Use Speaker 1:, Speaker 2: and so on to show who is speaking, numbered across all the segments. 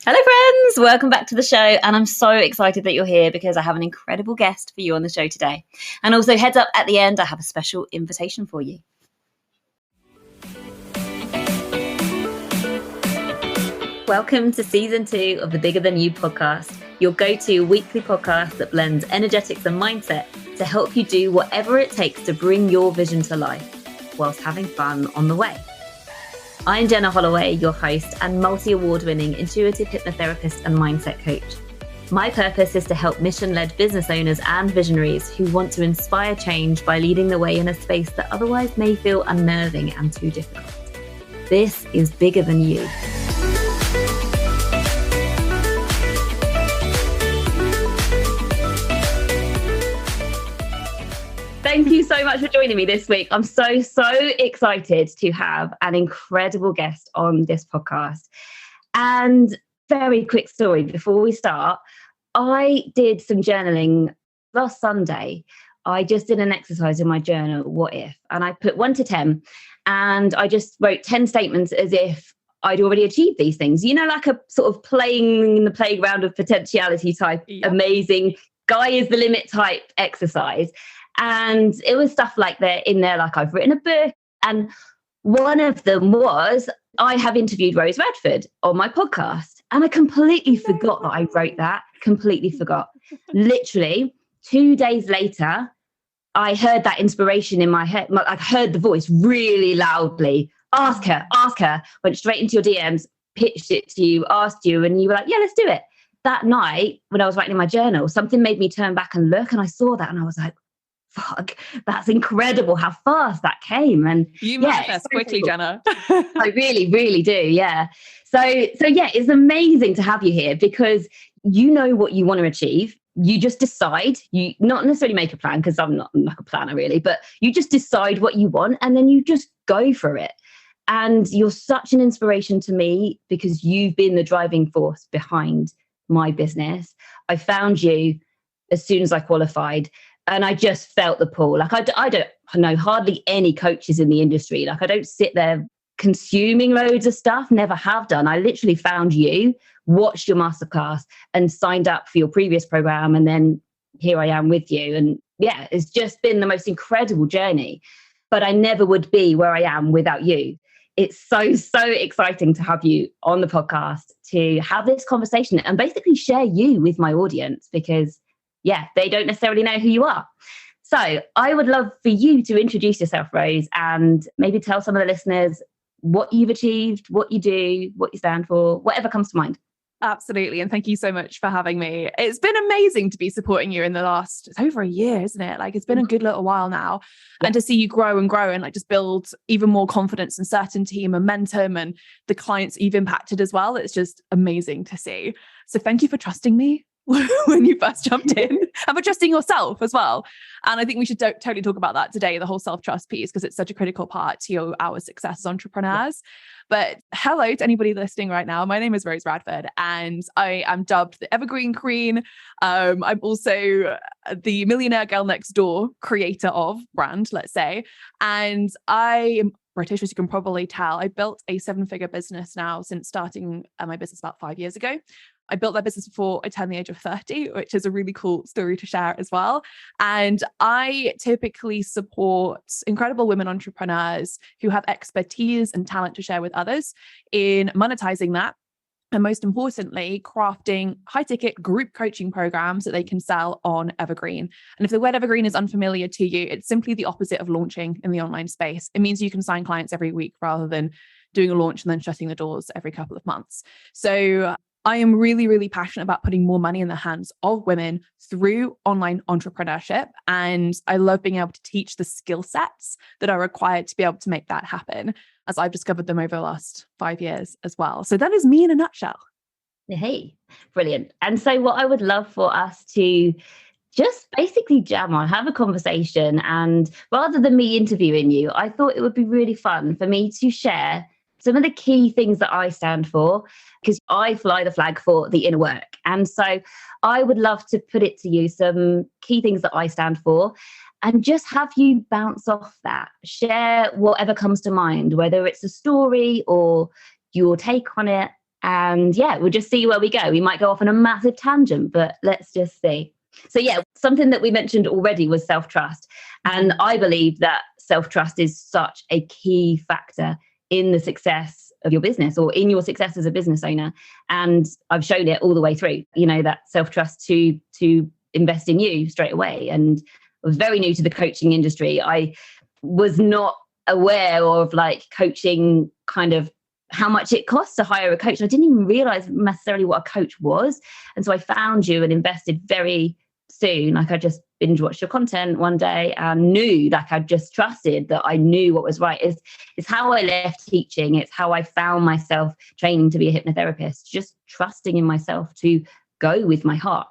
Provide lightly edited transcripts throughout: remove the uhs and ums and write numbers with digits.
Speaker 1: Hello friends, welcome back to the show, and I'm so excited that you're here because I have an incredible guest for you on the show today. And also heads up, at the end I have a special invitation for you. Welcome to season 2 of the Bigger Than You podcast, your go-to weekly podcast that blends energetics and mindset to help you do whatever it takes to bring your vision to life whilst having fun on the way. I'm Jenna Holloway, your host and multi-award-winning intuitive hypnotherapist and mindset coach. My purpose is to help mission-led business owners and visionaries who want to inspire change by leading the way in a space that otherwise may feel unnerving and too difficult. This is Bigger Than You. Thank you so much for joining me this week. I'm so excited to have an incredible guest on this podcast. And very quick story before we start. I did some journaling last Sunday. I just did an exercise in my journal, what if? And I put 1 to 10 and I just wrote 10 statements as if I'd already achieved these things. You know, like a sort of playing in the playground of potentiality type, amazing, guy is the limit type exercise. And it was stuff like that in there, like I've written a book. And one of them was, I have interviewed Rose Radford on my podcast. And I completely forgot that I wrote that, completely forgot. Literally 2 days later, I heard that inspiration in my head. I heard the voice really loudly. Ask her. Went straight into your DMs, pitched it to you, asked you, and you were like, yeah, let's do it. That night, when I was writing in my journal, something made me turn back and look, and I saw that and I was like, fuck, that's incredible how fast that came. And
Speaker 2: you manifest quickly, Jenna.
Speaker 1: I really do. Yeah. So yeah, it's amazing to have you here because you know what you want to achieve. You just decide, you not necessarily make a plan because I'm not like a planner really, but you just decide what you want and then you just go for it. And you're such an inspiration to me because you've been the driving force behind my business. I found you as soon as I qualified. And I just felt the pull. Like I don't know hardly any coaches in the industry. Like I don't sit there consuming loads of stuff, never have done. I literally found you, watched your masterclass and signed up for your previous program. And then here I am with you. And yeah, it's just been the most incredible journey. But I never would be where I am without you. It's so exciting to have you on the podcast to have this conversation and basically share you with my audience because yeah, they don't necessarily know who you are. So I would love for you to introduce yourself, Rose, and maybe tell some of the listeners what you've achieved, what you do, what you stand for, whatever comes to mind.
Speaker 2: Absolutely. And thank you so much for having me. It's been amazing to be supporting you in the last, it's over a year, isn't it? Like it's been a good little while now. Yeah. And to see you grow and like just build even more confidence and certainty and momentum and the clients you've impacted as well. It's just amazing to see. So thank you for trusting me when you first jumped in and for trusting yourself as well. And I think we should totally talk about that today, the whole self-trust piece, because it's such a critical part to our success as entrepreneurs. But hello to anybody listening right now. My name is Rose Radford and I am dubbed the Evergreen Queen. I'm also the Millionaire Girl Next Door creator of brand, let's say. And I am British, as you can probably tell. I built a 7-figure business now since starting my business about 5 years ago. I built that business before I turned the age of 30, which is a really cool story to share as well. And I typically support incredible women entrepreneurs who have expertise and talent to share with others in monetizing that. And most importantly, crafting high-ticket group coaching programs that they can sell on Evergreen. And if the word Evergreen is unfamiliar to you, it's simply the opposite of launching in the online space. It means you can sign clients every week rather than doing a launch and then shutting the doors every couple of months. So I am really passionate about putting more money in the hands of women through online entrepreneurship. And I love being able to teach the skill sets that are required to be able to make that happen, as I've discovered them over the last 5 years as well. So that is me in a nutshell.
Speaker 1: Hey, brilliant. And so what I would love for us to just basically jam on, have a conversation. And rather than me interviewing you, I thought it would be really fun for me to share some of the key things that I stand for, because I fly the flag for the inner work. And so I would love to put it to you, some key things that I stand for, and just have you bounce off that, share whatever comes to mind, whether it's a story or your take on it. And yeah, we'll just see where we go. We might go off on a massive tangent, but let's just see. So yeah, something that we mentioned already was self-trust. And I believe that self-trust is such a key factor in the success of your business or in your success as a business owner. And I've shown it all the way through, that self-trust to invest in you straight away. And I was very new to the coaching industry. I was not aware of like coaching, kind of how much it costs to hire a coach. I didn't even realize necessarily what a coach was. And so I found you and invested very soon. Like I just binge watched your content one day and knew, like I just trusted that I knew what was right. It's how I left teaching. It's how I found myself training to be a hypnotherapist, just trusting in myself to go with my heart.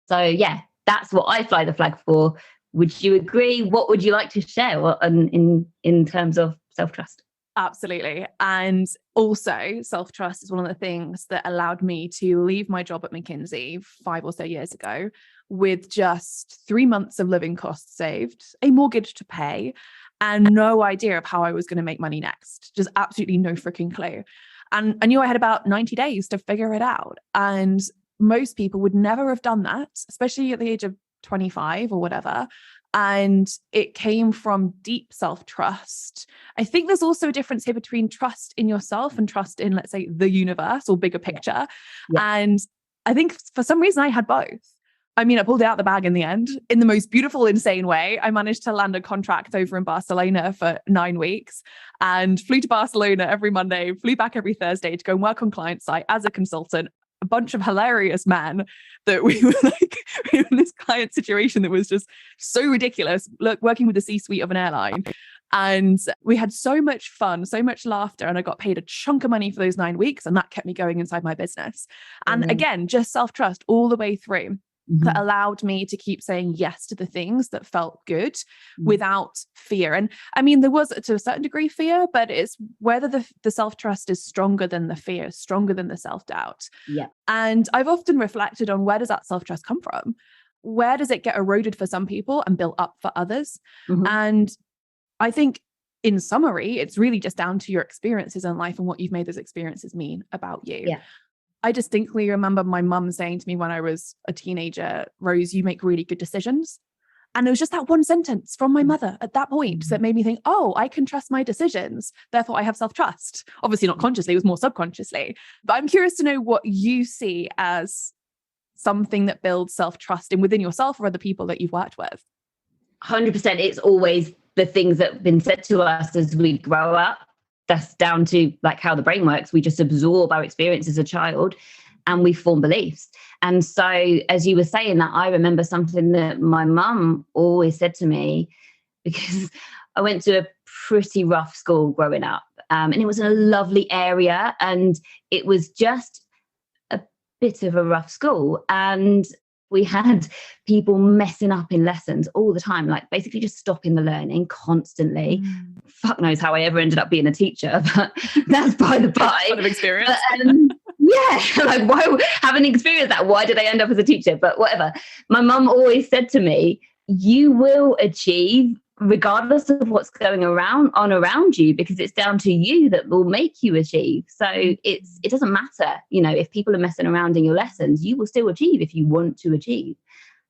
Speaker 1: So yeah, that's what I fly the flag for. Would you agree? What would you like to share in terms of self-trust?
Speaker 2: Absolutely. And also self-trust is one of the things that allowed me to leave my job at McKinsey 5 or so years ago with just 3 months of living costs saved, a mortgage to pay, and no idea of how I was going to make money next. Just absolutely no freaking clue. And I knew I had about 90 days to figure it out. And most people would never have done that, especially at the age of 25 or whatever. And it came from deep self-trust. I think there's also a difference here between trust in yourself and trust in, let's say, the universe or bigger picture. Yeah. And I think for some reason I had both. I mean, I pulled it out the bag in the end in the most beautiful, insane way. I managed to land a contract over in Barcelona for 9 weeks and flew to Barcelona every Monday, flew back every Thursday to go and work on client site as a consultant. A bunch of hilarious men that we were like in this client situation that was just so ridiculous, working with the C-suite of an airline. And we had so much fun, so much laughter, and I got paid a chunk of money for those 9 weeks, and that kept me going inside my business. And again, just self-trust all the way through. That allowed me to keep saying yes to the things that felt good without fear. And I mean, there was to a certain degree fear, but it's whether the self-trust is stronger than the fear, stronger than the self-doubt.
Speaker 1: Yeah.
Speaker 2: And I've often reflected on, where does that self-trust come from? Where does it get eroded for some people and built up for others? And I think in summary, it's really just down to your experiences in life and what you've made those experiences mean about you.
Speaker 1: Yeah.
Speaker 2: I distinctly remember my mum saying to me when I was a teenager, Rose, you make really good decisions. And it was just that one sentence from my mother at that point that made me think, oh, I can trust my decisions. Therefore, I have self-trust. Obviously not consciously, it was more subconsciously. But I'm curious to know what you see as something that builds self-trust within yourself or other people that you've worked with.
Speaker 1: 100%. It's always the things that have been said to us as we grow up. That's down to like how the brain works. We just absorb our experience as a child and we form beliefs. And so as you were saying that, I remember something that my mum always said to me, because I went to a pretty rough school growing up, and it was in a lovely area, and it was just a bit of a rough school. And we had people messing up in lessons all the time, like basically just stopping the learning constantly. Fuck knows how I ever ended up being a teacher, but that's by the by.
Speaker 2: Kind of experience.
Speaker 1: But, yeah, like why having experienced that? Why did I end up as a teacher? But whatever. My mum always said to me, you will achieve regardless of what's going around you, because it's down to you that will make you achieve. So it doesn't matter, if people are messing around in your lessons, you will still achieve if you want to achieve.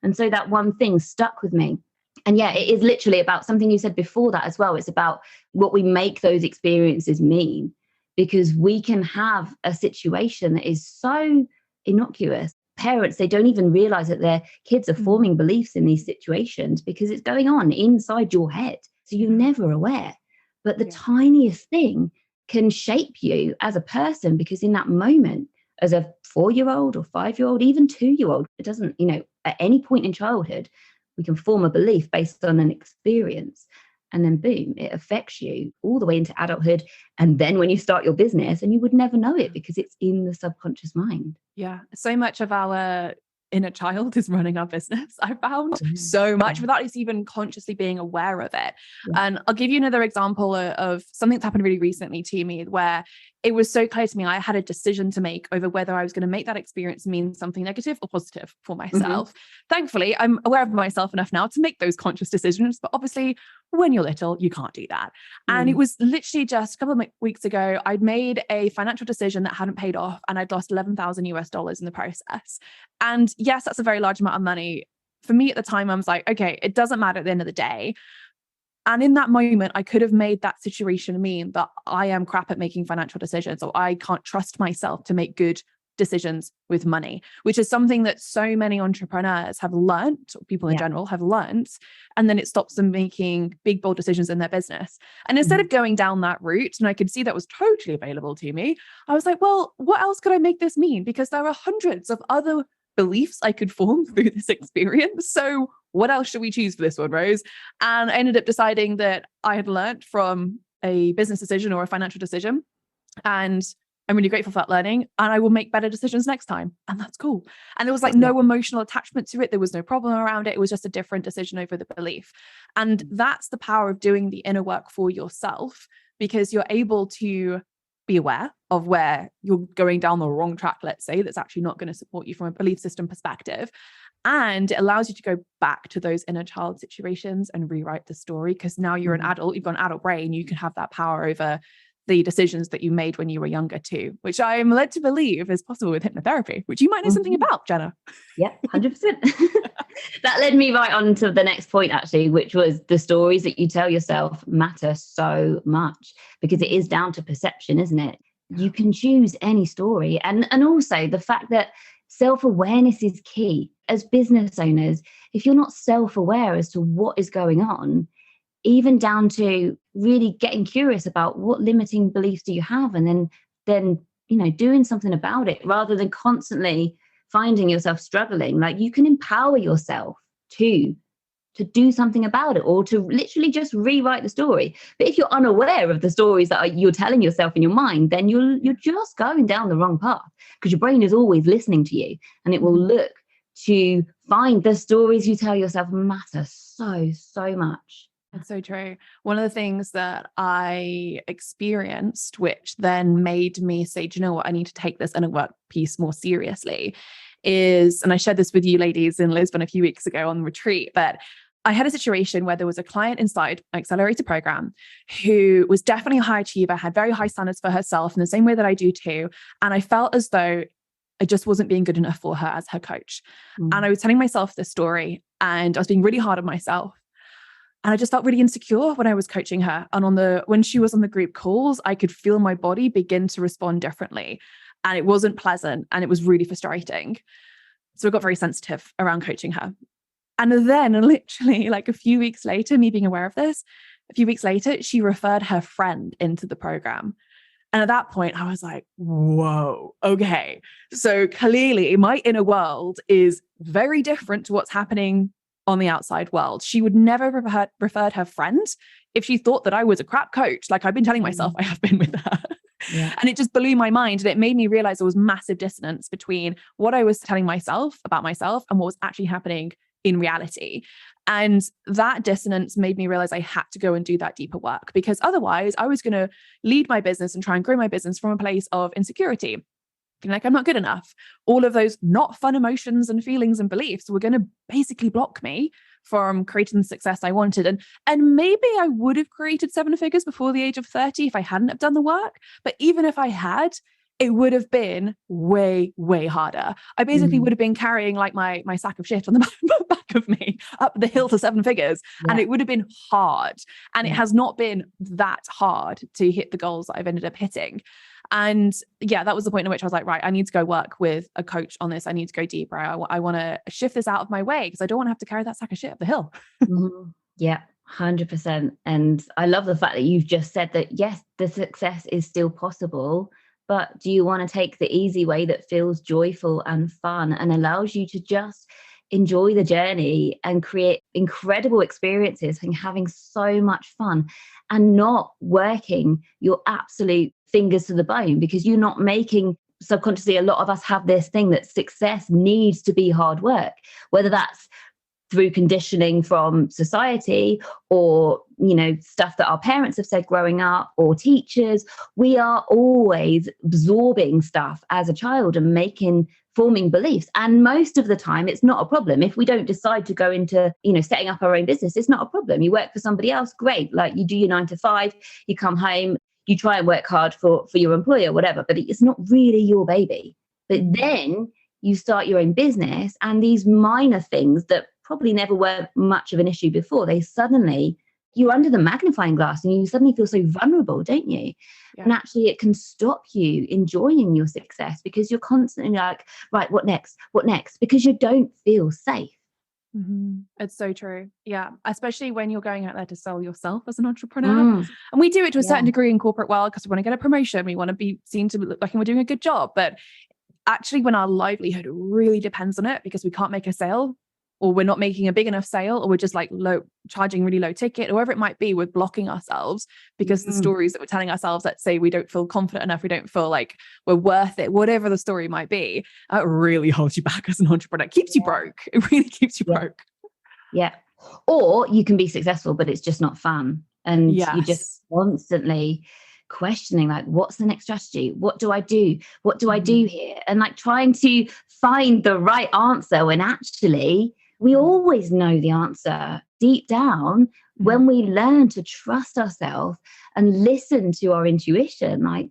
Speaker 1: And so that one thing stuck with me. And yeah, it is literally about something you said before that as well. It's about what we make those experiences mean, because we can have a situation that is so innocuous. Parents, they don't even realize that their kids are forming beliefs in these situations because it's going on inside your head. So you're never aware. But the tiniest thing can shape you as a person, because in that moment, as a 4-year-old or 5-year-old, even 2-year-old, it doesn't, at any point in childhood, we can form a belief based on an experience. And then boom, it affects you all the way into adulthood. And then when you start your business, and you would never know it because it's in the subconscious mind.
Speaker 2: Yeah. So much of our inner child is running our business. I found so much without us even consciously being aware of it. Yeah. And I'll give you another example of something that's happened really recently to me, where it was so clear to me I had a decision to make over whether I was going to make that experience mean something negative or positive for myself. Thankfully, I'm aware of myself enough now to make those conscious decisions. But obviously, when you're little, you can't do that. And it was literally just a couple of weeks ago, I'd made a financial decision that hadn't paid off and I'd lost $11,000 in the process. And yes, that's a very large amount of money. For me at the time, I was like, okay, it doesn't matter at the end of the day. And in that moment, I could have made that situation mean that I am crap at making financial decisions, or I can't trust myself to make good decisions with money, which is something that so many entrepreneurs have learnt, or people in general have learnt, and then it stops them making big, bold decisions in their business. And instead of going down that route, and I could see that was totally available to me, I was like, well, what else could I make this mean? Because there are hundreds of other beliefs I could form through this experience. So what else should we choose for this one, Rose? And I ended up deciding that I had learnt from a business decision or a financial decision, and I'm really grateful for that learning, and I will make better decisions next time. And that's cool. And there was like no emotional attachment to it. There was no problem around it. It was just a different decision over the belief. And that's the power of doing the inner work for yourself, because you're able to be aware of where you're going down the wrong track, let's say, that's actually not going to support you from a belief system perspective. And it allows you to go back to those inner child situations and rewrite the story, because now you're an adult, you've got an adult brain, you can have that power over the decisions that you made when you were younger too, which I am led to believe is possible with hypnotherapy, which you might know something about, Jenna.
Speaker 1: Yeah, 100%. That led me right on to the next point, actually, which was the stories that you tell yourself matter so much, because it is down to perception, isn't it? You can choose any story. And also the fact that self-awareness is key. As business owners, if you're not self-aware as to what is going on, even down to really getting curious about what limiting beliefs do you have, and then doing something about it, rather than constantly finding yourself struggling. Like, you can empower yourself to do something about it, or to literally just rewrite the story. But if you're unaware of the stories that you're telling yourself in your mind, then you're just going down the wrong path, because your brain is always listening to you, and it will look to find the stories you tell yourself matter so much.
Speaker 2: That's so true. One of the things that I experienced, which then made me say, do you know what, I need to take this inner work piece more seriously, is, and I shared this with you ladies in Lisbon a few weeks ago on retreat, but I had a situation where there was a client inside my accelerator program who was definitely a high achiever, had very high standards for herself in the same way that I do too. And I felt as though I just wasn't being good enough for her as her coach. And I was telling myself this story, and I was being really hard on myself. And I just felt really insecure when I was coaching her. And when she was on the group calls, I could feel my body begin to respond differently. And it wasn't pleasant, and it was really frustrating. So I got very sensitive around coaching her. And then literally like a few weeks later, me being aware of this, a few weeks later, she referred her friend into the program. And at that point, I was like, whoa, okay. So clearly my inner world is very different to what's happening on the outside world. She would never have referred her friend if she thought that I was a crap coach. Like I've been telling myself I have been with her. Yeah. And it just blew my mind. And it made me realize there was massive dissonance between what I was telling myself about myself and what was actually happening in reality. And that dissonance made me realize I had to go and do that deeper work, because otherwise I was going to lead my business and try and grow my business from a place of insecurity. Like, I'm not good enough. All of those not fun emotions and feelings and beliefs were going to basically block me from creating the success I wanted. And maybe I would have created 7 figures before the age of 30 if I hadn't have done the work. But even if I had, it would have been way, way harder. I basically would have been carrying like my sack of shit on the back of me up the hill to 7 figures. Yeah. And it would have been hard. And it has not been that hard to hit the goals that I've ended up hitting. And yeah, that was the point in which I was like, right, I need to go work with a coach on this. I need to go deeper. I want to shift this out of my way, because I don't want to have to carry that sack of shit up the hill.
Speaker 1: Yeah, 100%. And I love the fact that you've just said that, yes, the success is still possible, but do you want to take the easy way that feels joyful and fun and allows you to just enjoy the journey and create incredible experiences and having so much fun, and not working your absolute fingers to the bone, because you're not making subconsciously, a lot of us have this thing that success needs to be hard work, whether that's through conditioning from society or, stuff that our parents have said growing up, or teachers. We are always absorbing stuff as a child and making forming beliefs. And most of the time, it's not a problem. If we don't decide to go into, setting up our own business, it's not a problem. You work for somebody else, great. Like you do your 9 to 5, you come home, you try and work hard for your employer, whatever, but it's not really your baby. But then you start your own business, and these minor things that probably never were much of an issue before, you're under the magnifying glass and you suddenly feel so vulnerable, don't you? Yeah. And actually it can stop you enjoying your success because you're constantly like, right, what next? What next? Because you don't feel safe.
Speaker 2: Mm-hmm. It's so true. Yeah. Especially when you're going out there to sell yourself as an entrepreneur. And we do it to a certain degree in corporate world because we want to get a promotion. We want to be seen to look like we're doing a good job. But actually when our livelihood really depends on it because we can't make a sale, or we're not making a big enough sale, or we're just like charging really low ticket, or whatever it might be, we're blocking ourselves because the stories that we're telling ourselves that say we don't feel confident enough, we don't feel like we're worth it, whatever the story might be, it really holds you back as an entrepreneur. It keeps you broke. It really keeps you broke.
Speaker 1: Yeah. Or you can be successful, but it's just not fun. And you're just constantly questioning, like, what's the next strategy? What do I do? What do I do here? And like trying to find the right answer when actually we always know the answer deep down when we learn to trust ourselves and listen to our intuition. Like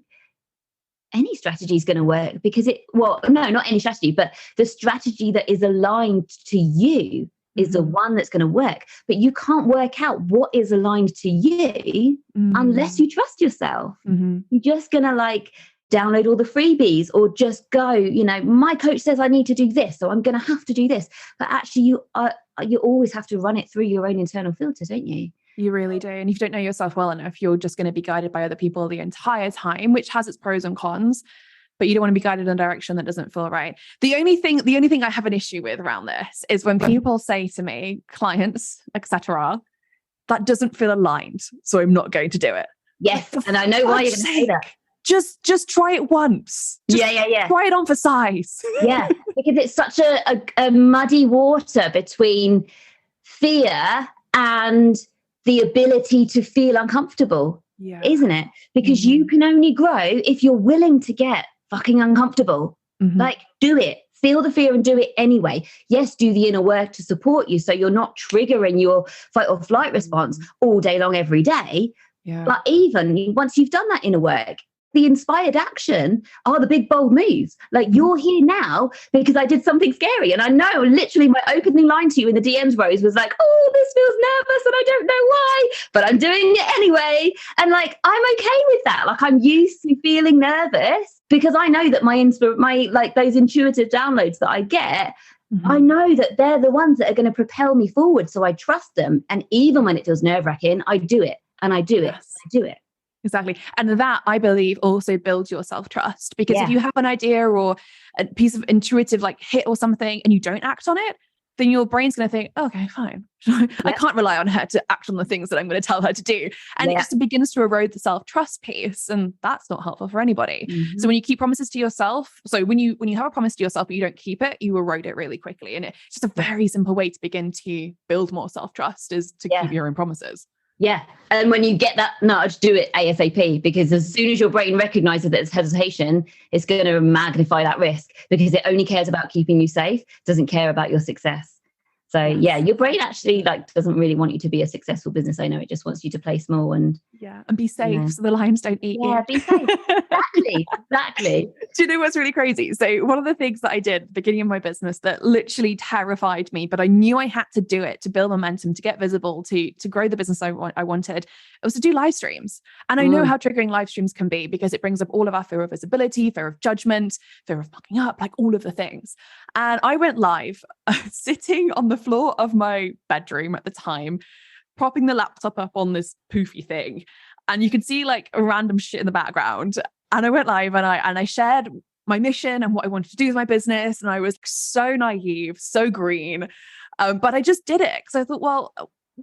Speaker 1: any strategy is going to work because not any strategy, but the strategy that is aligned to you is the one that's going to work. But you can't work out what is aligned to you unless you trust yourself. You're just going to like download all the freebies or just go, my coach says I need to do this, so I'm going to have to do this. But actually you always have to run it through your own internal filter, don't you?
Speaker 2: You really do. And if you don't know yourself well enough, you're just going to be guided by other people the entire time, which has its pros and cons, but you don't want to be guided in a direction that doesn't feel right. The only thing I have an issue with around this is when people say to me, clients, etc., that doesn't feel aligned, so I'm not going to do it.
Speaker 1: Yes, and I know why you're going to say that.
Speaker 2: Just try it once.
Speaker 1: Yeah.
Speaker 2: Try it on for size.
Speaker 1: Yeah, because it's such a muddy water between fear and the ability to feel uncomfortable, isn't it? Because you can only grow if you're willing to get fucking uncomfortable. Like, do it. Feel the fear and do it anyway. Yes, do the inner work to support you so you're not triggering your fight or flight response all day long, every day. Yeah. But even once you've done that inner work, the inspired action are the big, bold moves. Like, you're here now because I did something scary. And I know literally my opening line to you in the DMs, Rose, was like, oh, this feels nervous and I don't know why, but I'm doing it anyway. And like, I'm okay with that. Like, I'm used to feeling nervous because I know that my like those intuitive downloads that I get, I know that they're the ones that are going to propel me forward. So I trust them. And even when it feels nerve-wracking, I do it and I do it. I do it.
Speaker 2: Exactly. And that, I believe, also builds your self-trust, because if you have an idea or a piece of intuitive like hit or something and you don't act on it, then your brain's going to think, okay, fine. I can't rely on her to act on the things that I'm going to tell her to do. And it just begins to erode the self-trust piece. And that's not helpful for anybody. So when you keep promises to yourself, when you have a promise to yourself, but you don't keep it, you erode it really quickly. And it's just a very simple way to begin to build more self-trust is to keep your own promises.
Speaker 1: Yeah. And when you get that nudge, do it ASAP, because as soon as your brain recognizes that it's hesitation, it's going to magnify that risk because it only cares about keeping you safe, doesn't care about your success. So your brain actually like doesn't really want you to be a successful business owner. It just wants you to play small and
Speaker 2: be safe so the lions don't eat you.
Speaker 1: Yeah, be safe. Exactly.
Speaker 2: Do you know what's really crazy? So one of the things that I did at the beginning of my business that literally terrified me, but I knew I had to do it to build momentum, to get visible, to grow the business I wanted, it was to do live streams. And I know how triggering live streams can be because it brings up all of our fear of visibility, fear of judgment, fear of fucking up, like all of the things. And I went live sitting on the floor of my bedroom at the time, propping the laptop up on this poofy thing, and you could see like a random shit in the background. And I went live and I shared my mission and what I wanted to do with my business. And I was so naive, so green, but I just did it because I thought, well,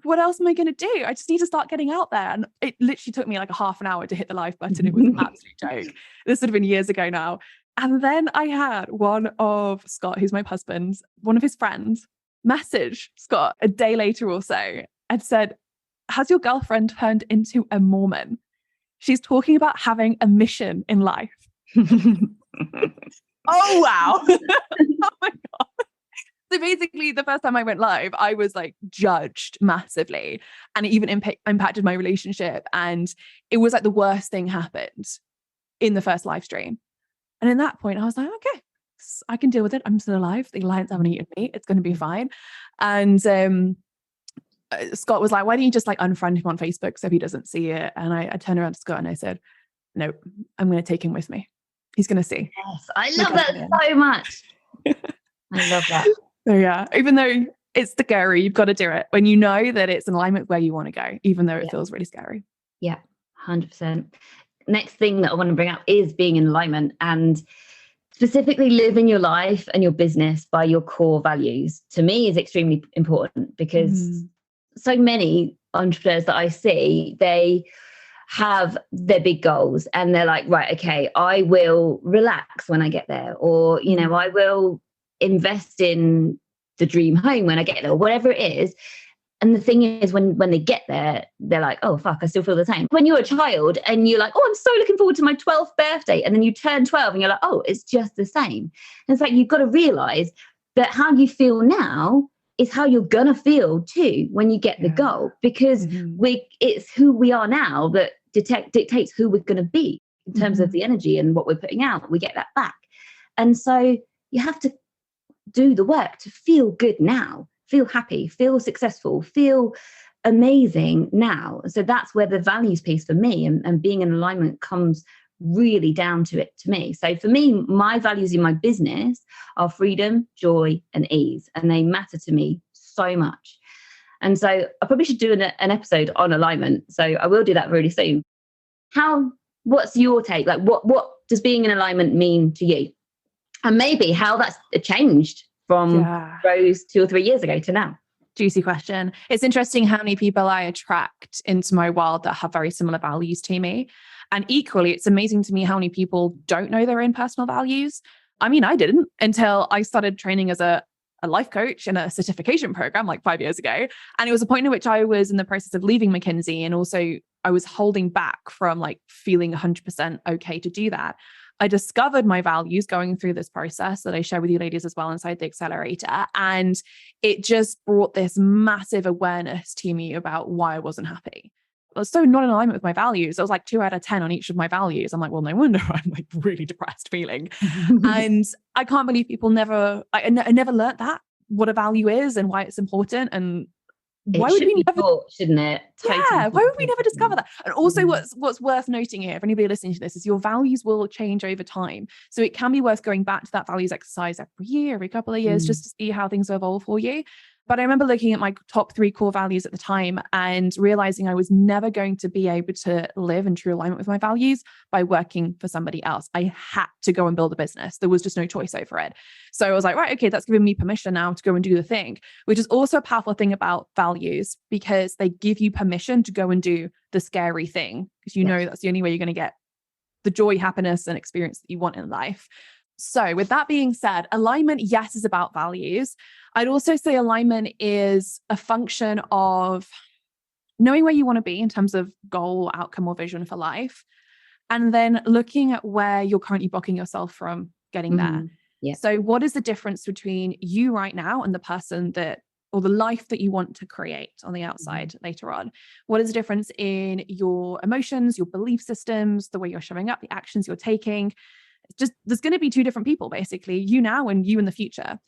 Speaker 2: what else am I going to do? I just need to start getting out there. And it literally took me like a half an hour to hit the live button. It was an absolute joke. This would have been years ago now. And then I had one of Scott, who's my husband, one of his friends, message Scott a day later or so and said, has your girlfriend turned into a Mormon? She's talking about having a mission in life. Oh, wow. Oh my God. So basically, the first time I went live, I was like judged massively, and it even impacted my relationship. And it was like the worst thing happened in the first live stream. And in that point, I was like, okay, I can deal with it. I'm still alive. The lions haven't eaten me. It's going to be fine. And Scott was like, why don't you just like unfriend him on Facebook so he doesn't see it? And I turned around to Scott and I said, no, I'm going to take him with me. He's going to see.
Speaker 1: Yes, I love that so much. I love that.
Speaker 2: So yeah, even though it's scary, you've got to do it when you know that it's in alignment where you want to go, even though it feels really scary.
Speaker 1: Yeah, 100%. Next thing that I want to bring up is being in alignment, and specifically living your life and your business by your core values. To me is extremely important, because so many entrepreneurs that I see, they have their big goals and they're like, right, okay, I will relax when I get there, or, you know, I will invest in the dream home when I get there, or whatever it is. And the thing is, when they get there, they're like, oh, fuck, I still feel the same. When you're a child and you're like, oh, I'm so looking forward to my 12th birthday. And then you turn 12 and you're like, oh, it's just the same. And it's like, you've got to realize that how you feel now is how you're going to feel too when you get the goal, because it's who we are now that dictates who we're going to be in terms of the energy and what we're putting out. We get that back. And so you have to do the work to feel good now, feel happy, feel successful, feel amazing now. So that's where the values piece for me and being in alignment comes really down to it to me. So for me, my values in my business are freedom, joy, and ease, and they matter to me so much. And so I probably should do an episode on alignment. So I will do that really soon. What's your take? Like, what does being in alignment mean to you? And maybe how that's changed from Rose 2 or 3 years ago to now.
Speaker 2: Juicy question. It's interesting how many people I attract into my world that have very similar values to me. And equally, it's amazing to me how many people don't know their own personal values. I mean, I didn't until I started training as a life coach in a certification program like 5 years ago. And it was a point in which I was in the process of leaving McKinsey. And also I was holding back from like feeling 100% okay to do that. I discovered my values going through this process that I share with you ladies as well inside the accelerator. And it just brought this massive awareness to me about why I wasn't happy. I was so not in alignment with my values. I was like 2 out of 10 on each of my values. I'm like, well, no wonder I'm like really depressed feeling. And I can't believe people I never learned that, what a value is and why it's important. And why would we never,
Speaker 1: shouldn't it?
Speaker 2: Totally. Yeah, why would we never discover that? And also what's worth noting here, if anybody listening to this, is your values will change over time. So it can be worth going back to that values exercise every year, every couple of years, just to see how things evolve for you. But I remember looking at my top 3 core values at the time and realizing I was never going to be able to live in true alignment with my values by working for somebody else. I had to go and build a business. There was just no choice over it. So I was like, right, okay, that's giving me permission now to go and do the thing, which is also a powerful thing about values, because they give you permission to go and do the scary thing, because you know that's the only way you're going to get the joy, happiness, and experience that you want in life. So with that being said, alignment, yes, is about values. I'd also say alignment is a function of knowing where you want to be in terms of goal, outcome, or vision for life, and then looking at where you're currently blocking yourself from getting there. Yeah. So what is the difference between you right now and the person or the life that you want to create on the outside later on? What is the difference in your emotions, your belief systems, the way you're showing up, the actions you're taking? Just there's going to be 2 different people, basically, you now and you in the future.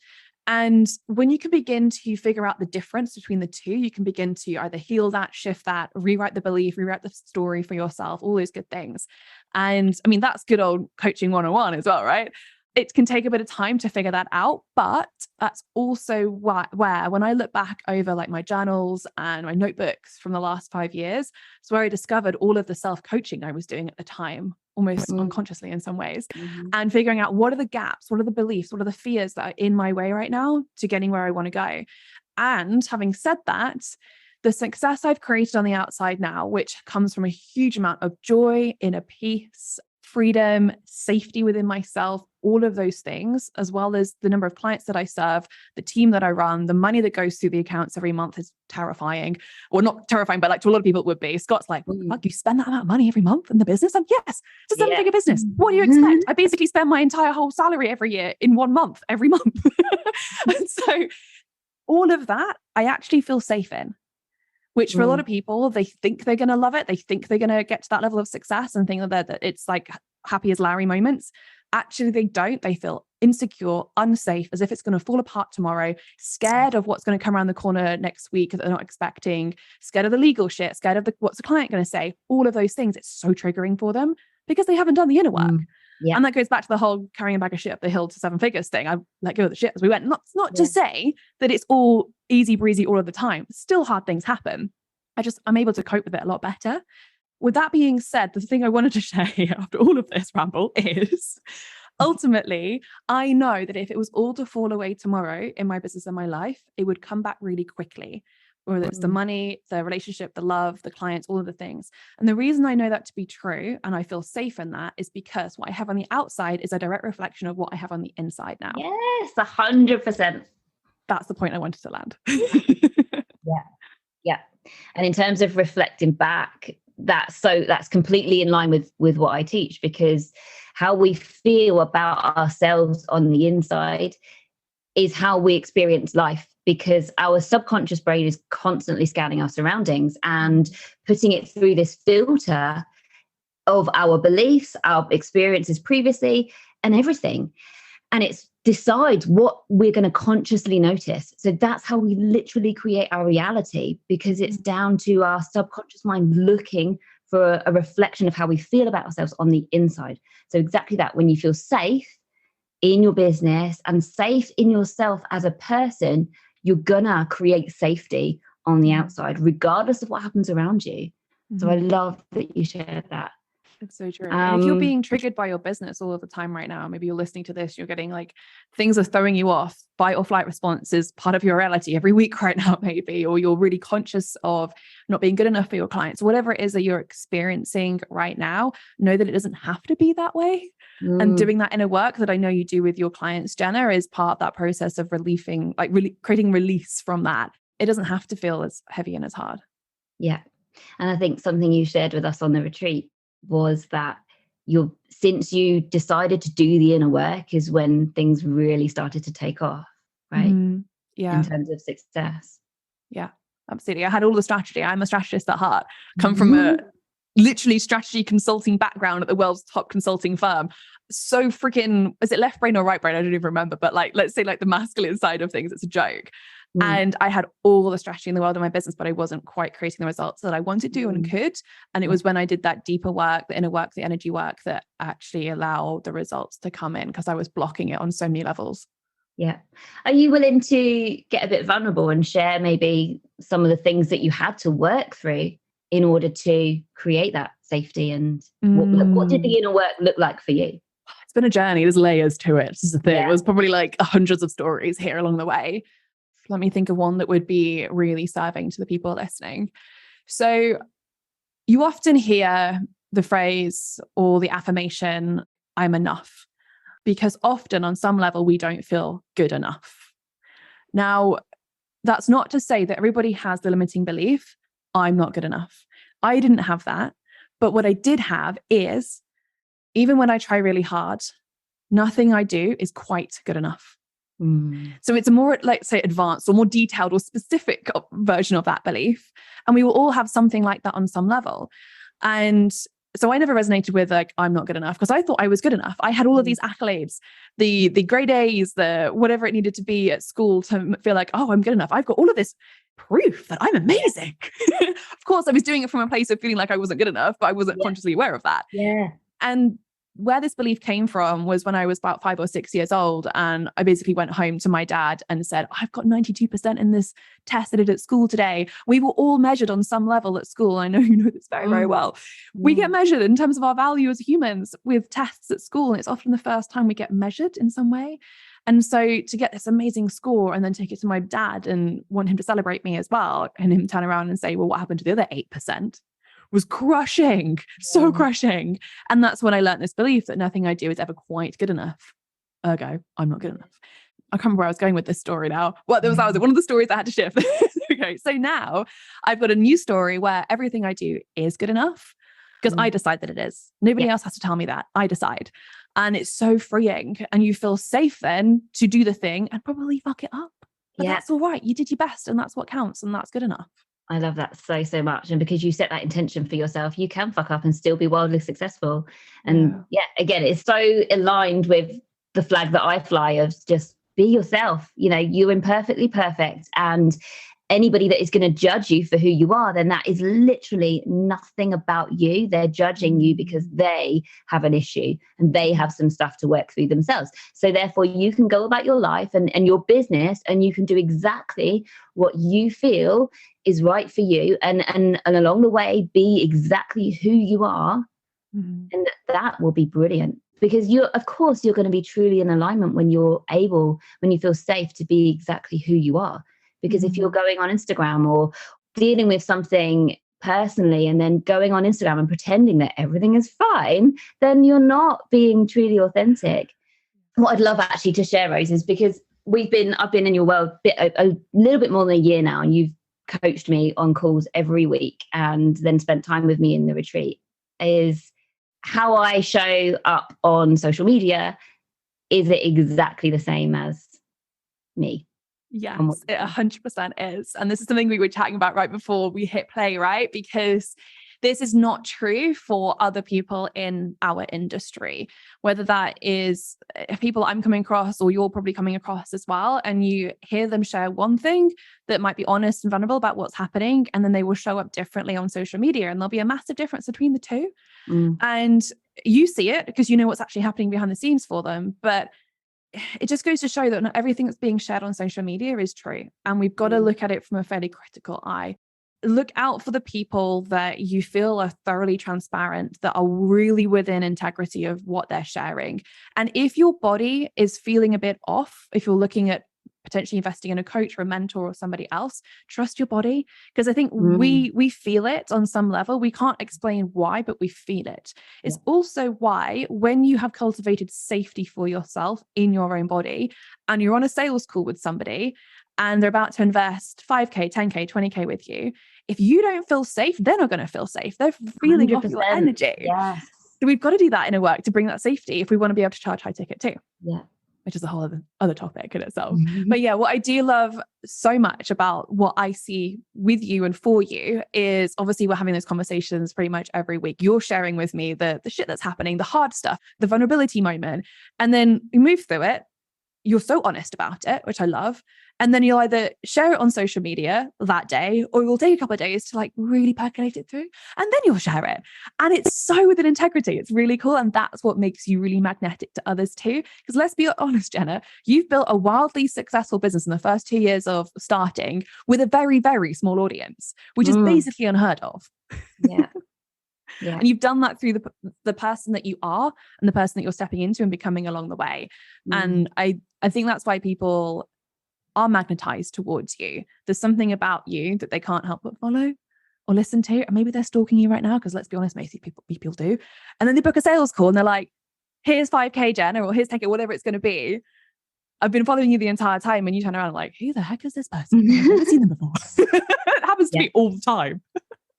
Speaker 2: And when you can begin to figure out the difference between the 2, you can begin to either heal that, shift that, rewrite the belief, rewrite the story for yourself, all those good things. And I mean, that's good old coaching 101 as well, right? It can take a bit of time to figure that out, but that's also where when I look back over like my journals and my notebooks from the last 5 years, it's where I discovered all of the self-coaching I was doing at the time, almost unconsciously in some ways, and figuring out what are the gaps, what are the beliefs, what are the fears that are in my way right now to getting where I want to go. And having said that, the success I've created on the outside now, which comes from a huge amount of joy, inner peace, freedom, safety within myself, all of those things, as well as the number of clients that I serve, the team that I run, the money that goes through the accounts every month is terrifying. Well, not terrifying, but like to a lot of people it would be. Scott's like, what the fuck, you spend that amount of money every month in the business? And yes, it's a seven-figure business. What do you expect? I basically spend my entire whole salary every year in 1 month, every month. And so all of that, I actually feel safe in. Which for a lot of people, they think they're going to love it. They think they're going to get to that level of success and think that it's like happy as Larry moments. Actually, they don't. They feel insecure, unsafe, as if it's going to fall apart tomorrow, scared of what's going to come around the corner next week that they're not expecting, scared of the legal shit, scared of what's the client going to say, all of those things. It's so triggering for them because they haven't done the inner work. And that goes back to the whole carrying a bag of shit up the hill to 7 figures thing. I let go of the shit as we went. Not to say that it's all easy breezy all of the time. Still hard things happen. I'm able to cope with it a lot better. With that being said, the thing I wanted to say after all of this ramble is ultimately, I know that if it was all to fall away tomorrow in my business and my life, it would come back really quickly. Whether it's the money, the relationship, the love, the clients, all of the things. And the reason I know that to be true and I feel safe in that is because what I have on the outside is a direct reflection of what I have on the inside now.
Speaker 1: Yes, 100%.
Speaker 2: That's the point I wanted to land.
Speaker 1: Yeah. And in terms of reflecting back, that's completely in line with what I teach, because how we feel about ourselves on the inside is how we experience life, because our subconscious brain is constantly scanning our surroundings and putting it through this filter of our beliefs, our experiences previously, and everything. And it decides what we're going to consciously notice. So that's how we literally create our reality, because it's down to our subconscious mind looking for a reflection of how we feel about ourselves on the inside. So exactly that, when you feel safe in your business and safe in yourself as a person, you're gonna create safety on the outside, regardless of what happens around you. So I love that you shared that.
Speaker 2: It's so true. And if you're being triggered by your business all of the time right now, maybe you're listening to this, you're getting like things are throwing you off, fight or flight response is part of your reality every week right now, maybe, or you're really conscious of not being good enough for your clients, whatever it is that you're experiencing right now, know that it doesn't have to be that way. And doing that inner work that I know you do with your clients, Jenna, is part of that process of relieving, like really creating release from that. It doesn't have to feel as heavy and as hard.
Speaker 1: Yeah. And I think something you shared with us on the retreat was that since you decided to do the inner work is when things really started to take off, right?
Speaker 2: Yeah.
Speaker 1: In terms of success.
Speaker 2: Yeah, absolutely. I had all the strategy. I'm a strategist at heart. Come from a literally strategy consulting background at the world's top consulting firm. So freaking, is it left brain or right brain? I don't even remember, but like, let's say like the masculine side of things, it's a joke. And I had all the strategy in the world in my business, but I wasn't quite creating the results that I wanted to and could. And it was when I did that deeper work, the inner work, the energy work, that actually allowed the results to come in, because I was blocking it on so many levels.
Speaker 1: Yeah. Are you willing to get a bit vulnerable and share maybe some of the things that you had to work through in order to create that safety? And what did the inner work look like for you?
Speaker 2: It's been a journey. There's layers to it. This is the thing. It was probably like hundreds of stories here along the way. Let me think of one that would be really serving to the people listening. So you often hear the phrase or the affirmation, I'm enough, because often on some level, we don't feel good enough. Now, that's not to say that everybody has the limiting belief, I'm not good enough. I didn't have that. But what I did have is, even when I try really hard, nothing I do is quite good enough. So it's a more, let's say, advanced or more detailed or specific version of that belief. And we will all have something like that on some level. And so I never resonated with like, I'm not good enough, because I thought I was good enough. I had all of these accolades, the grade A's, the whatever it needed to be at school to feel like, oh, I'm good enough. I've got all of this proof that I'm amazing. Of course, I was doing it from a place of feeling like I wasn't good enough, but I wasn't consciously aware of that.
Speaker 1: Yeah.
Speaker 2: And where this belief came from was when I was about 5 or 6 years old. And I basically went home to my dad and said, I've got 92% in this test I did at school today. We were all measured on some level at school. I know you know this very, very well. We get measured in terms of our value as humans with tests at school. And it's often the first time we get measured in some way. And so to get this amazing score and then take it to my dad and want him to celebrate me as well, and him turn around and say, well, what happened to the other 8%? Was crushing, so crushing. And that's when I learned this belief that nothing I do is ever quite good enough. ergo, I'm not good enough. I can't remember where I was going with this story now. Well, that was one of the stories I had to shift. Okay, so now I've got a new story where everything I do is good enough because I decide that it is. Nobody else has to tell me that. I decide. And it's so freeing. And you feel safe then to do the thing and probably fuck it up. But that's all right. You did your best and that's what counts and that's good enough.
Speaker 1: I love that so much. And because you set that intention for yourself, you can fuck up and still be wildly successful. And again, it's so aligned with the flag that I fly of just be yourself. You know, you're imperfectly perfect. And anybody that is going to judge you for who you are, then that is literally nothing about you. They're judging you because they have an issue and they have some stuff to work through themselves. So therefore you can go about your life and your business and you can do exactly what you feel is right for you. And along the way, be exactly who you are. And that will be brilliant. Because of course, you're going to be truly in alignment when you feel safe to be exactly who you are. Because if you're going on Instagram or dealing with something personally and then going on Instagram and pretending that everything is fine, then you're not being truly authentic. What I'd love actually to share, Rose, is because I've been in your world a little bit more than a year now, and you've coached me on calls every week and then spent time with me in the retreat, is how I show up on social media. Is it exactly the same as me?
Speaker 2: Yes, it 100% is. And this is something we were chatting about right before we hit play, right? Because this is not true for other people in our industry, whether that is people I'm coming across or you're probably coming across as well. And you hear them share one thing that might be honest and vulnerable about what's happening. And then they will show up differently on social media. And there'll be a massive difference between the two. And you see it because you know what's actually happening behind the scenes for them. But it just goes to show that not everything that's being shared on social media is true. And we've got to look at it from a fairly critical eye. Look out for the people that you feel are thoroughly transparent, that are really within integrity of what they're sharing. And if your body is feeling a bit off, if you're looking at potentially investing in a coach or a mentor or somebody else, trust your body. Because I think we feel it on some level. We can't explain why, but we feel it. It's also why when you have cultivated safety for yourself in your own body and you're on a sales call with somebody and they're about to invest 5K, 10K, 20K with you, if you don't feel safe, they're not going to feel safe. They're feeling off your energy.
Speaker 1: Yes.
Speaker 2: So we've got to do that inner work to bring that safety if we want to be able to charge high ticket too.
Speaker 1: Yeah.
Speaker 2: Which is a whole other topic in itself. But yeah, what I do love so much about what I see with you and for you is obviously we're having those conversations pretty much every week. You're sharing with me the shit that's happening, the hard stuff, the vulnerability moment. And then we move through it. You're so honest about it, which I love. And then you'll either share it on social media that day, or you'll take a couple of days to like really percolate it through, and then you'll share it. And it's so with an integrity. It's really cool. And that's what makes you really magnetic to others too. Because let's be honest, Jenna, you've built a wildly successful business in the first 2 years of starting with a very, very small audience, which is basically unheard of.
Speaker 1: Yeah.
Speaker 2: And you've done that through the person that you are and the person that you're stepping into and becoming along the way. And I think that's why people are magnetized towards you. There's something about you that they can't help but follow or listen to. And maybe they're stalking you right now, because let's be honest, most people do. And then they book a sales call and they're like, here's 5K, Jenna, or here's take it, whatever it's going to be. I've been following you the entire time. And you turn around and like, who the heck is this person? I've never seen them before. It happens to me all the time.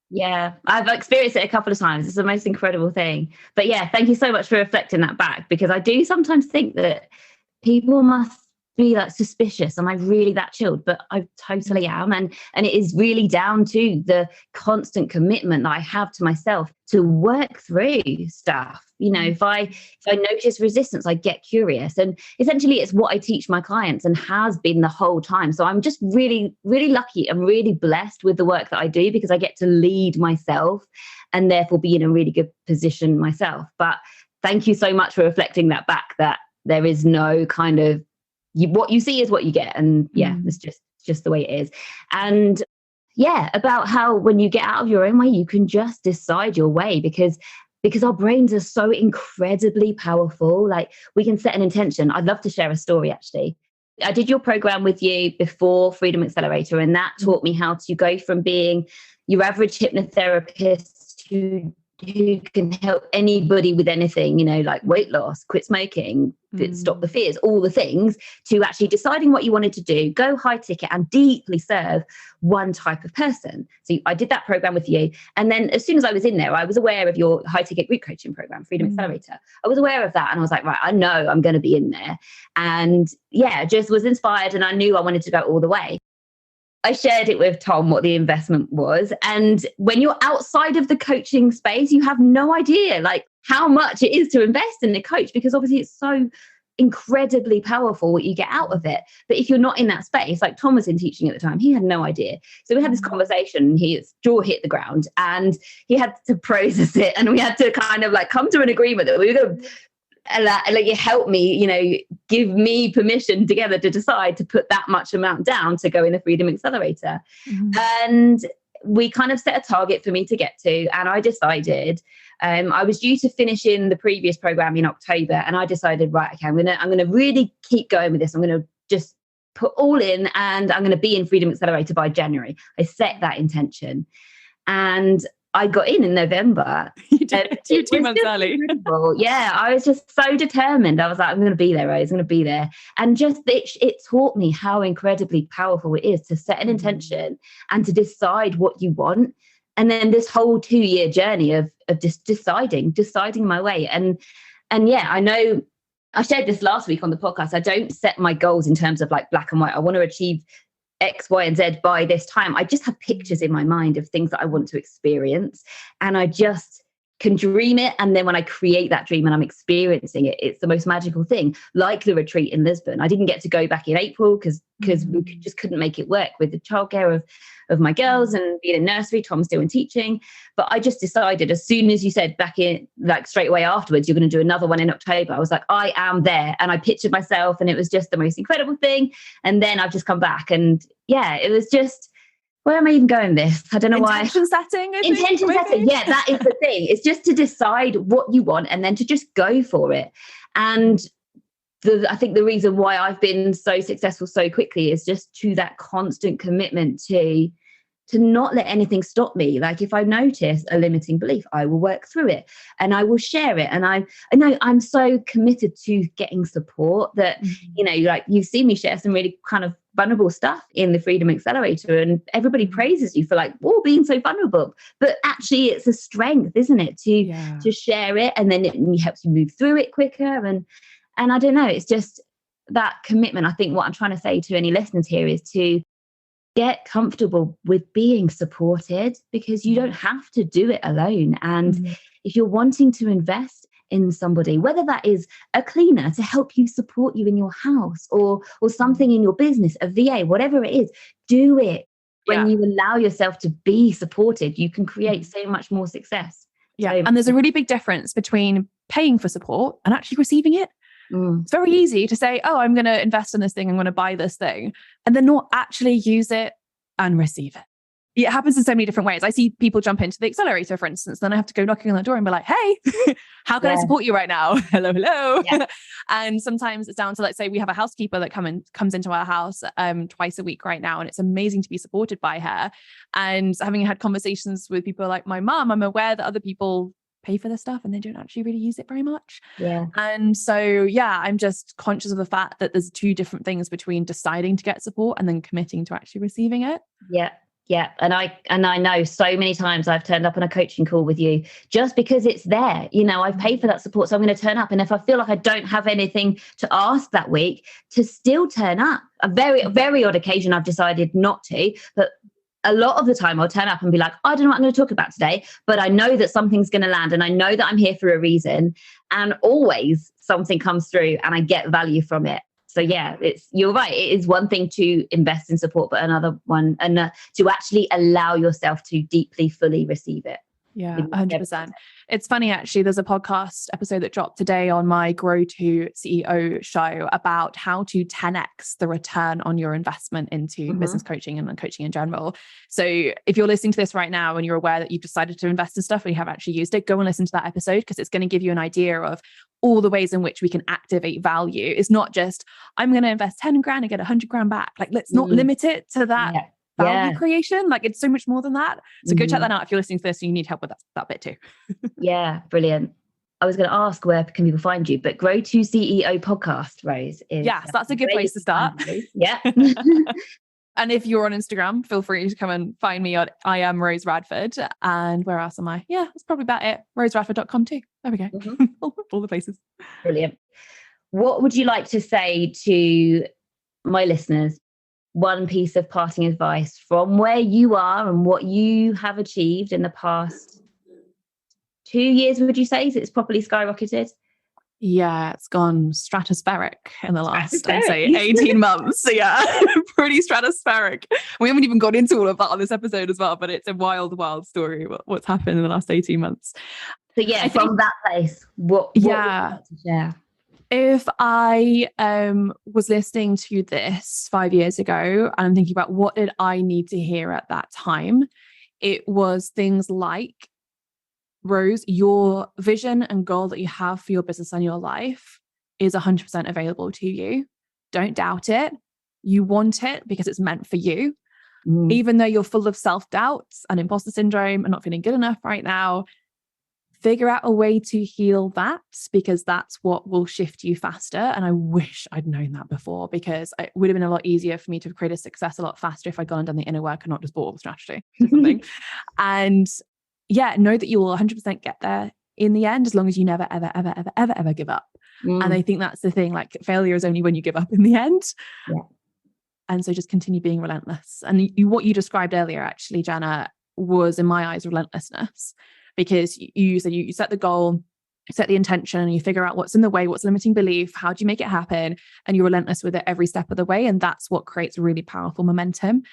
Speaker 1: Yeah, I've experienced it a couple of times. It's the most incredible thing. But yeah, thank you so much for reflecting that back, because I do sometimes think that people must be like suspicious. Am I really that chilled? But I totally am. And it is really down to the constant commitment that I have to myself to work through stuff. You know, if I notice resistance, I get curious. And essentially it's what I teach my clients and has been the whole time. So I'm just really, really lucky. I'm really blessed with the work that I do, because I get to lead myself and therefore be in a really good position myself. But thank you so much for reflecting that back, that there is no kind of, what you see is what you get. And yeah, it's just the way it is. And yeah, about how when you get out of your own way, you can just decide your way, because our brains are so incredibly powerful. Like, we can set an intention. I'd love to share a story, actually. I did your program with you before Freedom Accelerator, and that taught me how to go from being your average hypnotherapist to who can help anybody with anything, like weight loss, quit smoking, stop the fears, all the things, to actually deciding what you wanted to do, go high ticket and deeply serve one type of person. So I did that program with you. And then as soon as I was in there, I was aware of your high ticket group coaching program, Freedom Accelerator. I was aware of that. And I was like, right, I know I'm going to be in there. And just was inspired. And I knew I wanted to go all the way. I shared it with Tom what the investment was. And when you're outside of the coaching space, you have no idea like how much it is to invest in a coach, because obviously it's so incredibly powerful what you get out of it. But if you're not in that space, like Tom was in teaching at the time, he had no idea. So we had this conversation, his jaw hit the ground and he had to process it. And we had to kind of like come to an agreement that we were going to like you help me, give me permission together to decide to put that much amount down to go in the Freedom Accelerator. And we kind of set a target for me to get to. And I decided, I was due to finish in the previous program in October. And I decided, right, okay, I'm going to really keep going with this. I'm going to just put all in and I'm going to be in Freedom Accelerator by January. I set that intention. And I got in November.
Speaker 2: You did. 2 months early.
Speaker 1: Yeah, I was just so determined. I was like, I'm going to be there, Rose. I'm going to be there. And just it taught me how incredibly powerful it is to set an intention and to decide what you want. And then this whole 2-year journey of just deciding my way. And I know I shared this last week on the podcast. I don't set my goals in terms of like black and white. I want to achieve X, Y, and Z by this time. I just have pictures in my mind of things that I want to experience, and I just can dream it. And then when I create that dream and I'm experiencing it, it's the most magical thing. Like the retreat in Lisbon, I didn't get to go back in April because we just couldn't make it work with the childcare of my girls and being in nursery. Tom's still in teaching, but I just decided as soon as you said back in, like straight away afterwards, you're going to do another one in October. I was like, I am there. And I pictured myself and it was just the most incredible thing. And then I've just come back and it was just, where am I even going with this? I don't know why.
Speaker 2: Intention setting.
Speaker 1: Intention setting. Yeah, that is the thing. It's just to decide what you want and then to just go for it. And I think the reason why I've been so successful so quickly is just to that constant commitment to not let anything stop me. Like if I notice a limiting belief, I will work through it and I will share it. And I know I'm so committed to getting support that, like you've seen me share some really kind of vulnerable stuff in the Freedom Accelerator and everybody praises you for like, being so vulnerable. But actually it's a strength, isn't it? To share it, and then it helps you move through it quicker. And I don't know, it's just that commitment. I think what I'm trying to say to any listeners here is to get comfortable with being supported, because you don't have to do it alone. And if you're wanting to invest in somebody, whether that is a cleaner to help you support you in your house or something in your business, a VA, whatever it is, do it. When you allow yourself to be supported, you can create so much more success.
Speaker 2: Yeah. And there's a really big difference between paying for support and actually receiving it. It's very easy to say, I'm going to invest in this thing, I'm going to buy this thing, and then not actually use it and receive it. It happens in so many different ways. I see people jump into the accelerator, for instance, then I have to go knocking on the door and be like, hey, how can I support you right now? Hello. Yeah. And sometimes it's down to, let's say we have a housekeeper that comes into our house twice a week right now. And it's amazing to be supported by her. And having had conversations with people like my mum, I'm aware that other people pay for this stuff and they don't actually really use it very much.
Speaker 1: Yeah.
Speaker 2: And so, I'm just conscious of the fact that there's two different things between deciding to get support and then committing to actually receiving it.
Speaker 1: Yeah. Yeah. And I know so many times I've turned up on a coaching call with you just because it's there. I've paid for that support, so I'm going to turn up. And if I feel like I don't have anything to ask that week, to still turn up. A very odd occasion I've decided not to, but a lot of the time I'll turn up and be like, I don't know what I'm going to talk about today, but I know that something's going to land and I know that I'm here for a reason. And always something comes through and I get value from it. So you're right. It is one thing to invest in support, but another one to actually allow yourself to deeply, fully receive it.
Speaker 2: Yeah, 100%. It's funny, actually, there's a podcast episode that dropped today on my Grow to CEO show about how to 10x the return on your investment into business coaching and coaching in general. So if you're listening to this right now and you're aware that you've decided to invest in stuff and you have actually used it, go and listen to that episode, because it's going to give you an idea of all the ways in which we can activate value. It's not just, I'm going to invest 10 grand and get 100 grand back. Like, let's not limit it to that. value creation. Like it's so much more than that. So go check that out if you're listening to this and you need help with that bit too.
Speaker 1: Yeah, brilliant. I was going to ask where can people find you, but Grow to CEO podcast, Rose, is
Speaker 2: yes, that's a good place to start.
Speaker 1: Yeah.
Speaker 2: And if you're on Instagram, feel free to come and find me at I am Rose Radford. And where else am I? Yeah, that's probably about it. roseradford.com too. There we go. All the places.
Speaker 1: Brilliant. What would you like to say to my listeners? One piece of parting advice from where you are and what you have achieved in the past 2 years, would you say? Is it's properly skyrocketed?
Speaker 2: Yeah, it's gone stratospheric in the last, I'd say, 18 months. So yeah, pretty stratospheric. We haven't even got into all of that on this episode as well, but it's a wild, wild story what's happened in the last 18 months.
Speaker 1: So yeah, from that place, what would you like to share?
Speaker 2: If I was listening to this 5 years ago and I'm thinking about what did I need to hear at that time, it was things like, Rose, your vision and goal that you have for your business and your life is 100% available to you. Don't doubt it. You want it because it's meant for you. Even though you're full of self-doubts and imposter syndrome and not feeling good enough right now, figure out a way to heal that, because that's what will shift you faster. And I wish I'd known that before, because it would have been a lot easier for me to have created success a lot faster if I'd gone and done the inner work and not just bought all the strategy or something. And yeah, know that you will 100% get there in the end, as long as you never, ever, ever, ever, ever, ever give up. And I think that's the thing, like failure is only when you give up in the end.
Speaker 1: Yeah.
Speaker 2: And so just continue being relentless. And what you described earlier, actually, Jenna, was in my eyes, relentlessness, because you said you set the goal, you set the intention, and you figure out what's in the way, what's limiting belief, how do you make it happen? And you're relentless with it every step of the way. And that's what creates really powerful momentum.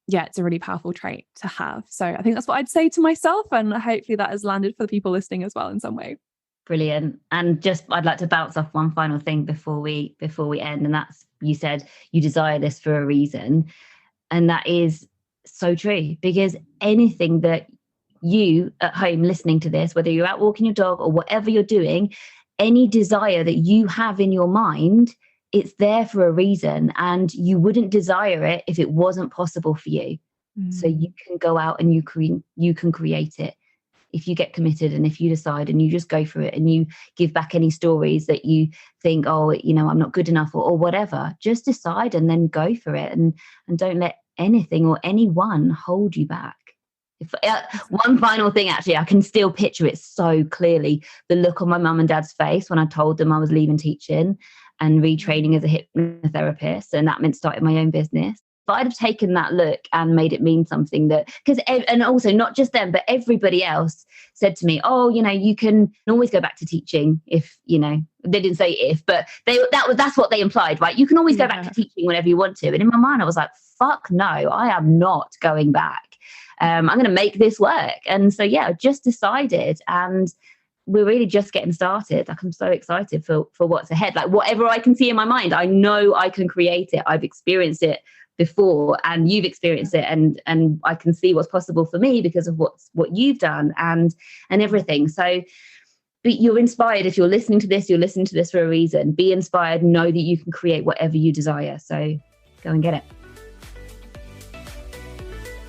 Speaker 2: Yeah, it's a really powerful trait to have. So I think that's what I'd say to myself. And hopefully that has landed for the people listening as well in some way.
Speaker 1: Brilliant. And just, I'd like to bounce off one final thing before we end. And that's, you said you desire this for a reason. And that is so true, because anything that you at home listening to this, whether you're out walking your dog or whatever you're doing, any desire that you have in your mind, it's there for a reason, and you wouldn't desire it if it wasn't possible for you. So you can go out and you can create it if you get committed, and if you decide and you just go for it, and you give back any stories that you think, oh, I'm not good enough or whatever. Just decide and then go for it, and don't let anything or anyone hold you back. One final thing, actually, I can still picture it so clearly, the look on my mum and dad's face when I told them I was leaving teaching and retraining as a hypnotherapist, and that meant starting my own business. If I'd have taken that look and made it mean something, and also not just them, but everybody else said to me, oh, you can always go back to teaching if, they didn't say if, but that's what they implied, right? You can always go back to teaching whenever you want to. And in my mind, I was like, fuck no, I am not going back. I'm going to make this work. And so, I just decided, and we're really just getting started. Like, I'm so excited for what's ahead. Like, whatever I can see in my mind, I know I can create it. I've experienced it before, and you've experienced it, and I can see what's possible for me because of what you've done and everything. So, but you're inspired. If you're listening to this, you're listening to this for a reason. Be inspired. Know that you can create whatever you desire. So go and get it.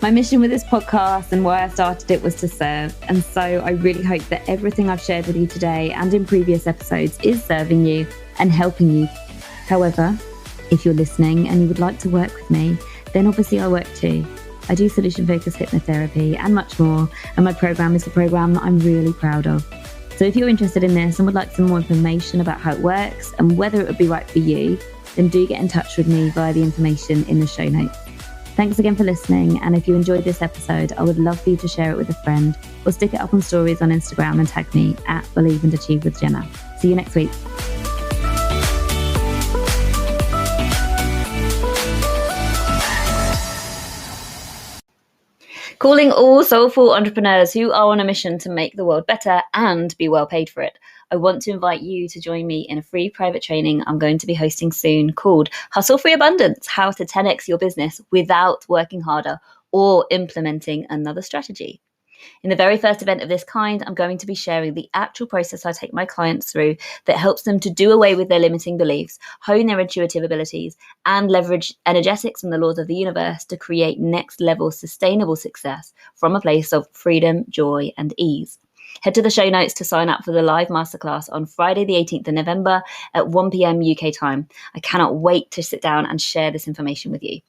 Speaker 1: My mission with this podcast and why I started it was to serve. And so I really hope that everything I've shared with you today and in previous episodes is serving you and helping you. However, if you're listening and you would like to work with me, then obviously I work too. I do solution-focused hypnotherapy and much more. And my program is a program that I'm really proud of. So if you're interested in this and would like some more information about how it works and whether it would be right for you, then do get in touch with me via the information in the show notes. Thanks again for listening. And if you enjoyed this episode, I would love for you to share it with a friend or stick it up on stories on Instagram and tag me at Believe and Achieve with Jenna. See you next week. Calling all soulful entrepreneurs who are on a mission to make the world better and be well paid for it. I want to invite you to join me in a free private training I'm going to be hosting soon called Hustle Free Abundance, How to 10x Your Business Without Working Harder or Implementing Another Strategy.
Speaker 3: In the very first event of this kind, I'm going to be sharing the actual process I take my clients through that helps them to do away with their limiting beliefs, hone their intuitive abilities, and leverage energetics and the laws of the universe to create next level sustainable success from a place of freedom, joy, and ease. Head to the show notes to sign up for the live masterclass on Friday, the 18th of November at 1 p.m. UK time. I cannot wait to sit down and share this information with you.